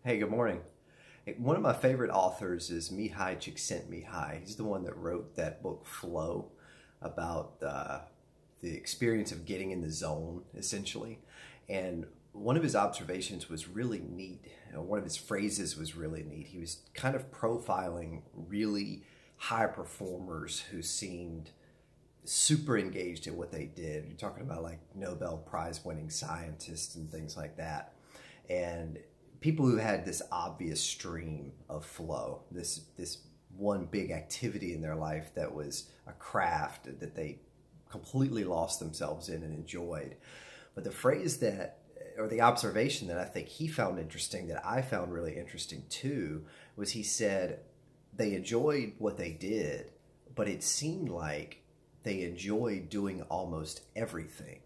Hey, good morning. Hey, one of my favorite authors is Mihai Csikszentmihalyi. He's the one that wrote that book Flow about the experience of getting in the zone, essentially. And one of his observations was really neat. One of his phrases was really neat. He was kind of profiling really high performers who seemed super engaged in what they did. You're talking about like Nobel Prize winning scientists and things like that. And people who had this obvious stream of flow, this one big activity in their life that was a craft that they completely lost themselves in and enjoyed. But the phrase that, or the observation that I think he found interesting, that I found really interesting too, was he said they enjoyed what they did, but it seemed like they enjoyed doing almost everything.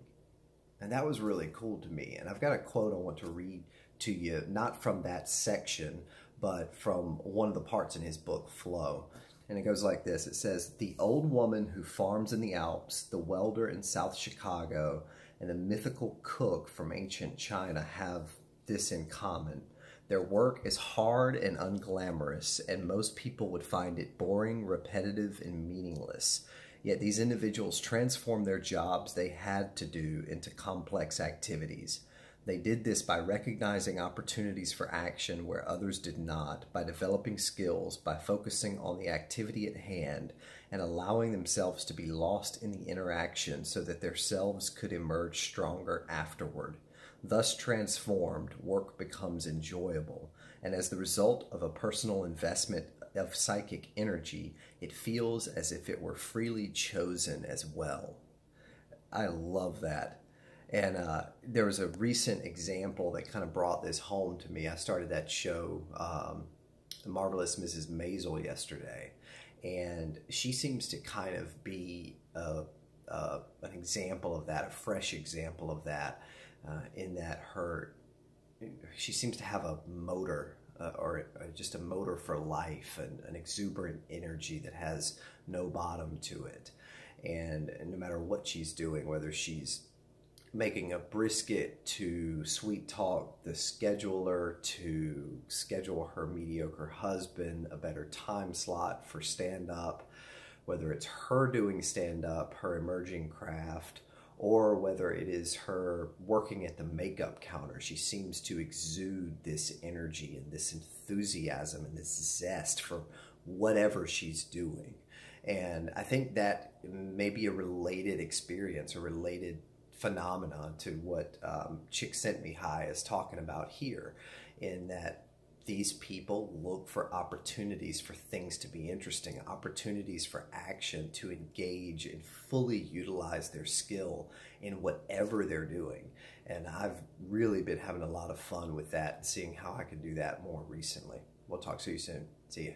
And that was really cool to me. And I've got a quote I want to read to you, not from that section, but from one of the parts in his book, Flow. And it goes like this. It says, "The old woman who farms in the Alps, the welder in South Chicago, and the mythical cook from ancient China have this in common. Their work is hard and unglamorous, and most people would find it boring, repetitive, and meaningless. Yet these individuals transformed their jobs they had to do into complex activities. They did this by recognizing opportunities for action where others did not, by developing skills, by focusing on the activity at hand, and allowing themselves to be lost in the interaction so that their selves could emerge stronger afterward. Thus transformed, work becomes enjoyable, and as the result of a personal investment of psychic energy, it feels as if it were freely chosen as well." I love that. And there was a recent example that kind of brought this home to me. I started that show, The Marvelous Mrs. Maisel, yesterday, and she seems to kind of be an example of that, a fresh example of that, in that she seems to have a motor, or just a motor for life, and an exuberant energy that has no bottom to it. And no matter what she's doing, whether she's making a brisket to sweet talk the scheduler, to schedule her mediocre husband a better time slot for stand-up, whether it's her doing stand-up, her emerging craft, or whether it is her working at the makeup counter, she seems to exude this energy and this enthusiasm and this zest for whatever she's doing. And I think that may be a related experience, a related phenomenon to what Csikszentmihalyi is talking about here, in that these people look for opportunities for things to be interesting, opportunities for action, to engage and fully utilize their skill in whatever they're doing. And I've really been having a lot of fun with that, seeing how I can do that more recently. We'll talk to you soon. See you.